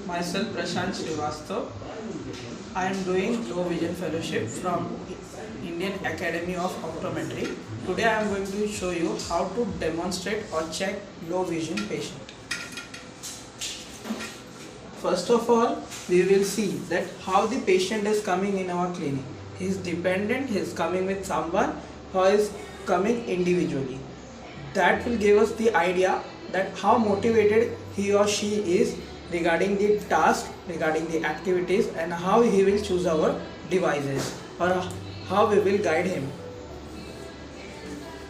Myself Prashant Srivastav. I am doing Low Vision Fellowship from Indian Academy of Optometry. Today I am going to show you how to demonstrate or check low vision patient. First of all, we will see that how the patient is coming in our clinic. He is dependent, he is coming with someone, or is coming individually. That will give us the idea that how motivated he or she is regarding the task, regarding the activities, and how he will choose our devices or how we will guide him.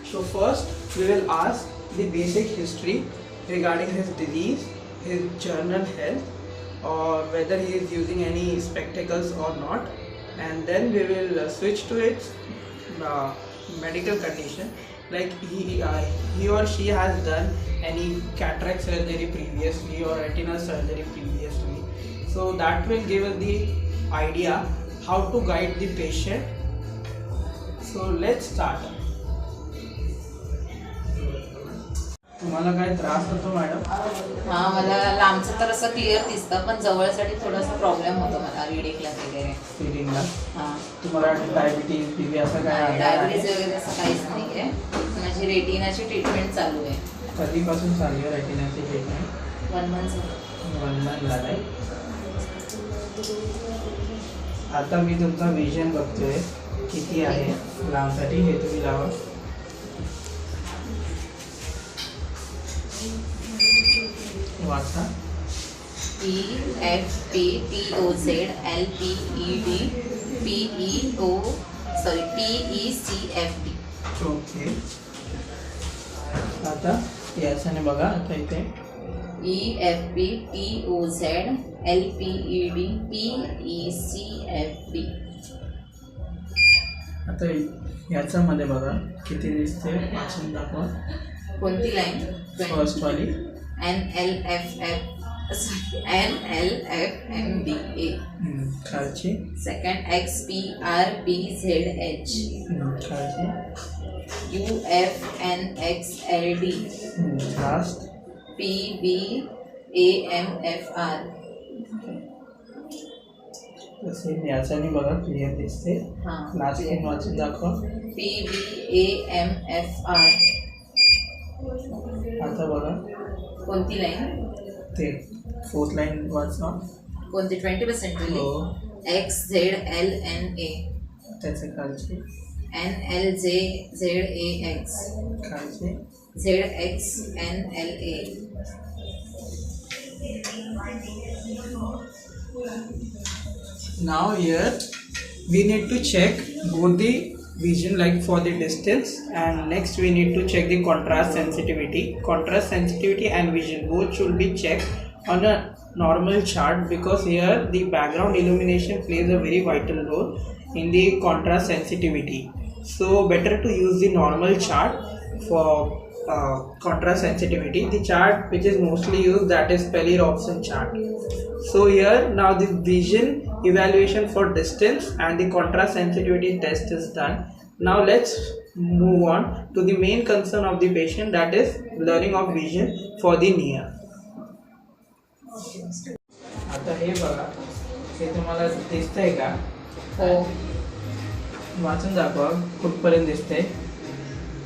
So first we will ask the basic history regarding his disease, his general health, or whether he is using any spectacles or not, and then we will switch to its medical condition, like he or she has done any cataract surgery previously or retinal surgery previously. So that will give us the idea how to guide the patient. So let's start. तुम्हाला काय त्रास होतो madam? हां, मला लांबचं तर असं clear दिसतं, पण जवळसाठी थोडासा प्रॉब्लेम होतो मला रीडिंगला वगैरे. रीडिंगला? हां. तुम्हाला डायबिटीज, बीपी असं काय आहे? डायबिटीज वगैरे असं काहीच नाही आहे. माझी रेटिनाची ट्रीटमेंट चालू आहे. कधीपासून चालू आहे रेटिनाची ट्रीटमेंट? 1 मंथ. 1 मंथ झालंय. आता मी तुमचा विजन बघतोय किती आहे लांबसाठी, हे तुम्ही लावा. वाचता EFPTOZ LPED PECFD. ओके. आता याच्याने बघा, आता इथे EFPTOZ LPED PECFD. आता याच्यामध्ये बघा किती दिसते, वाचून दाखवा. कोणती लाईन? फर्स्ट वाली NLFMDA. खालची. Second XPRBZH. खालची. UFNXLD. Last PBAMFR. तसे याच्याने बघा क्लिअर दिसते. लास्ट लाईन वाचून दाखवा. PBAMFR. आता बघा कोणती लाईन? ते फोर्थ लाईन वाचवा. कोणती? 20% वाली? XZLNA. त्याचे खालचे. NLJZAX. खालचे. ZXNLA. Now here we need to check both the vision, like for the distance, and next we need to check the contrast sensitivity. Contrast sensitivity and vision both should be checked on a normal chart, because here the background illumination plays a very vital role in the contrast sensitivity. So better to use the normal chart for contrast sensitivity. The chart which is mostly used, that is Pelly-Robson chart. So here now the vision evaluation for distance and the contrast sensitivity test is done. Now let's move on to the main concern of the patient, that is blurring of vision for the near. आता हे बघा, हे तुम्हाला दिसतंय का? हो. वाचून दाखवा कुठपर्यंत दिसतंय.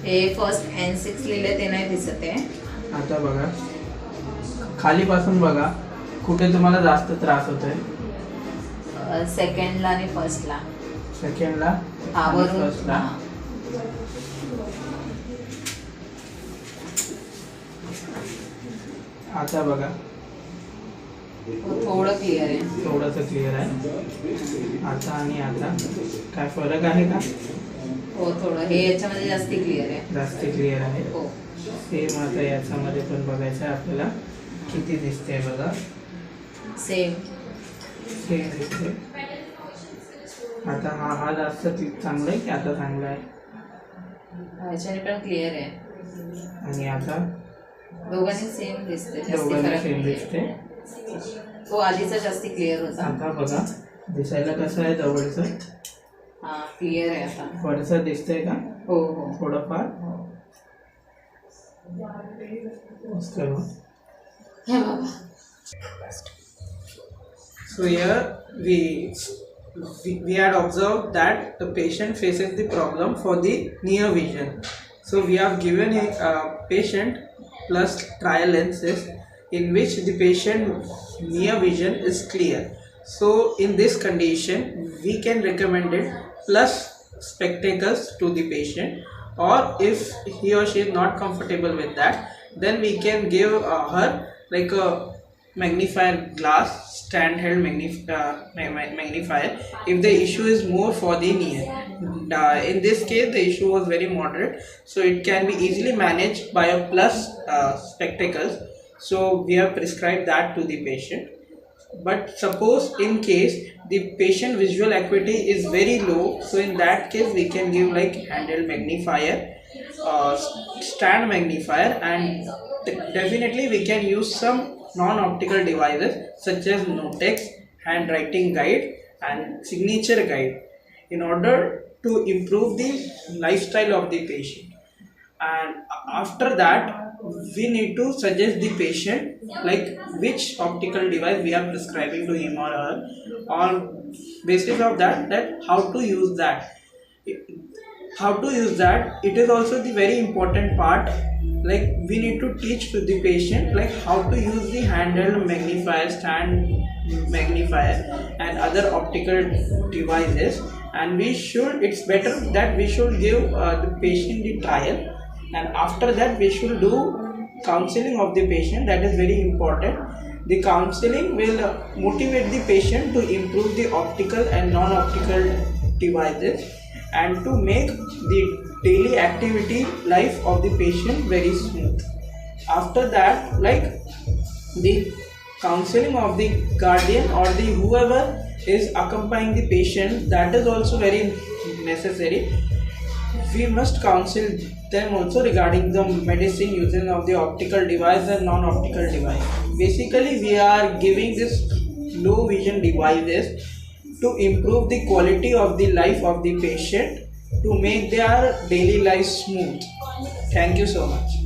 हे फर्स्ट N6 लिहिले ते नाही दिसत आहे. आता बघा खालीपासून बघा कुठे तुम्हाला जास्त त्रास होतोय. सेकंडला आणि फर्स्टला. सेकंडला आणि फर्स्टला. आता बघा थोडं क्लिअर आहे. थोडंसं क्लिअर आहे. आता आणि आता काय फरक आहे का? हो, थोडं. हे याच्यामध्ये जास्ती क्लिअर आहे. जास्त क्लिअर आहे. हो. सेम आता याच्यामध्ये पण बघायचं आहे आपल्याला किती दिसते. बघा सेम दिसते. आता हा जास्त चांगला आहे की आता चांगला आहे? ह्याच्याने पण क्लिअर आहे. आणि आता दोघांनी सेम दिसते. दोघांनी सेम दिसते. तो आधीचा जास्ती क्लिअर होता. आता बघा दिसायला कसं आहे जवळचं? हां, क्लिअर आहे आता. वरचं दिसतंय का? हो हो, थोडंफार. हे बाबा. So here we had observed that the patient faces the problem for the near vision. So we have given a patient plus trial lenses in which the patient near vision is clear. So in this condition we can recommend it plus spectacles to the patient, or if he or she is not comfortable with that, then we can give her like a magnifier glass, stand held magnifier if the issue is more for the near. In this case the issue was very moderate, so it can be easily managed by a plus spectacles, so we have prescribed that to the patient. But suppose in case the patient visual acuity is very low, so in that case we can give like handheld magnifier, stand magnifier, and definitely we can use some non-optical devices such as Notex, handwriting guide and signature guide in order to improve the lifestyle of the patient. And after that we need to suggest the patient like which optical device we are prescribing to him or her. On basis of that how to use that, it is also the very important part. Like we need to teach to the patient like how to use the handheld magnifier, stand magnifier and other optical devices. And it's better that we should give the patient the trial, and after that we should do counseling of the patient. That is very important. The counseling will motivate the patient to improve the optical and non-optical devices and to make the daily activity life of the patient very smooth. After that, like the counseling of the guardian or the whoever is accompanying the patient, that is also very necessary. We must counsel them also regarding the medicine using of the optical device and non-optical device. Basically we are giving this low vision devices to improve the quality of the life of the patient, to make their daily life smooth. Thank you so much.